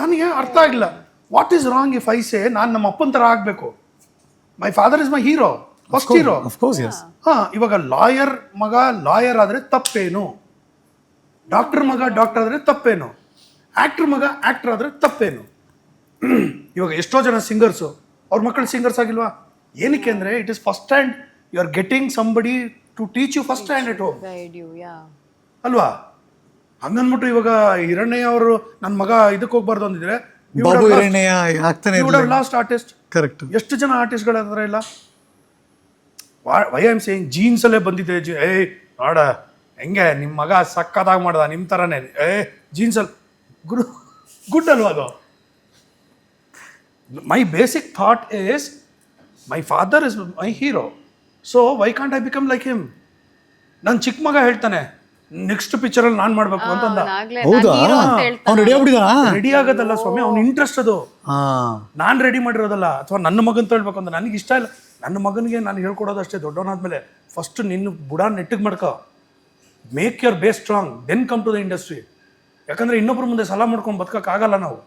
ನನಗೆ ಅರ್ಥ ಆಗಿಲ್ಲ. What is wrong if I say ನಾನು ನಮ್ಮ ಅಪ್ಪನ ಥರ ಆಗಬೇಕು? ಮೈ father is my hero, first hero. ಇವಾಗ ಲಾಯರ್ ಮಗ ಲಾಯರ್ ಆದರೆ ತಪ್ಪೇನು? ಡಾಕ್ಟರ್ ಮಗ ಡಾಕ್ಟರ್ ಆದರೆ ತಪ್ಪೇನು? ಆ್ಯಕ್ಟ್ರ್ ಮಗ ಆ್ಯಕ್ಟ್ರ್ ಆದರೆ ತಪ್ಪೇನು? ಇವಾಗ ಎಷ್ಟೋ ಜನ ಸಿಂಗರ್ಸು ಅವ್ರ ಮಕ್ಕಳು ಸಿಂಗರ್ಸ್ ಆಗಿಲ್ವಾ? ಏನಕ್ಕೆ ಅಂದರೆ it is first hand, you are getting somebody to teach you first hand at home ಅಲ್ವಾ? ಹಂಗನ್ಬಿಟ್ಟು ಇವಾಗ ಹಿರಣ್ಯ ಅವರು ನನ್ನ ಮಗ ಇದಕ್ಕೆ ಹೋಗ್ಬಾರ್ದು ಅಂದಿದ್ರೆ ಲಾಸ್ಟ್ ಆರ್ಟಿಸ್ಟ್. ಕರೆಕ್ಟ್. ಎಷ್ಟು ಜನ ಆರ್ಟಿಸ್ಟ್ಗಳ ಇಲ್ಲ? ವೈ ಆಮ್ ಸೇಯಿಂಗ್ ಜೀನ್ಸಲ್ಲೇ ಬಂದಿದೆ. ನೋಡ ಹೆಂಗೆ ನಿಮ್ಮ ಮಗ ಸಕ್ಕತ್ತಾಗಿ ಮಾಡ್ದ ನಿಮ್ಮ ಥರನೇ, ಜೀನ್ಸಲ್ಲಿ ಗುಡ್ ಅಲ್ವಾ ಅದು? My basic thought is my father is my hero, so why can't I become like him? ನನ್ನ ಚಿಕ್ಕ ಮಗ ಹೇಳ್ತಾನೆ ನೆಕ್ಸ್ಟ್ ಪಿಕ್ಚರಲ್ಲಿ ನಾನು ಮಾಡಬೇಕು ಅಂತಂದ. ಹೌದಾ? ಅವ್ನು ರೆಡಿ ಆಗ್ಬಿಟ್ಟಿದಾನ? ರೆಡಿ ಆಗೋದಲ್ಲ ಸ್ವಾಮಿ, ಅವ್ನ ಇಂಟ್ರೆಸ್ಟ್ ಅದು. ನಾನು ರೆಡಿ ಮಾಡಿರೋದಲ್ಲ. ಅಥವಾ ನನ್ನ ಮಗನ್ ಹೇಳ್ಬೇಕು ಅಂತ ನನಗೆ ಇಷ್ಟ ಇಲ್ಲ. ನನ್ನ ಮಗನಿಗೆ ನಾನು ಹೇಳ್ಕೊಡೋದು ಅಷ್ಟೇ, ದೊಡ್ಡವನಾದ್ಮೇಲೆ ಫಸ್ಟ್ ನಿನ್ನ ಬುಡ ನೆಟ್ಟಿಗೆ ಮಾಡ್ಕೊ, make your base strong, then come to the industry. ಯಾಕಂದರೆ ಇನ್ನೊಬ್ಬರ ಮುಂದೆ ಸಲ ಮಾಡ್ಕೊಂಡು ಬದುಕೋಕ್ಕಾಗಲ್ಲ ನಾವು.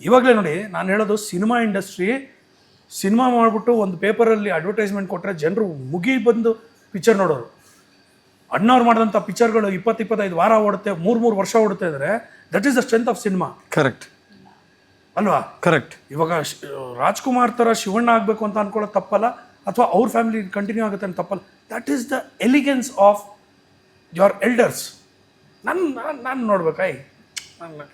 ಇವಾಗಲೇ ನೋಡಿ ನಾನು ಹೇಳೋದು, ಸಿನಿಮಾ ಇಂಡಸ್ಟ್ರಿ ಸಿನಿಮಾ ಮಾಡಿಬಿಟ್ಟು ಒಂದು ಪೇಪರಲ್ಲಿ ಅಡ್ವರ್ಟೈಸ್ಮೆಂಟ್ ಕೊಟ್ಟರೆ ಜನರು ಮುಗಿ ಬಂದು ಪಿಕ್ಚರ್ ನೋಡೋರು. ಅಣ್ಣವ್ರು ಮಾಡಿದಂಥ ಪಿಕ್ಚರ್ಗಳು 20-25 ವಾರ ಓಡುತ್ತೆ, 3 ವರ್ಷ ಓಡುತ್ತೆ ಅಂದರೆ that is the strength of cinema. Correct ಅಲ್ವಾ? ಕರೆಕ್ಟ್. ಇವಾಗ ರಾಜ್ಕುಮಾರ್ ಥರ ಶಿವಣ್ಣ ಆಗಬೇಕು ಅಂತ ಅನ್ಕೊಳ್ಳೋದು ತಪ್ಪಲ್ಲ, ಅಥವಾ ಅವ್ರ ಫ್ಯಾಮಿಲಿ ಕಂಟಿನ್ಯೂ ಆಗುತ್ತೆ ಅಂತ ತಪ್ಪಲ್ಲ. That is the elegance of your elders. ನಾನು ನೋಡ್ಬೇಕಾಯ್,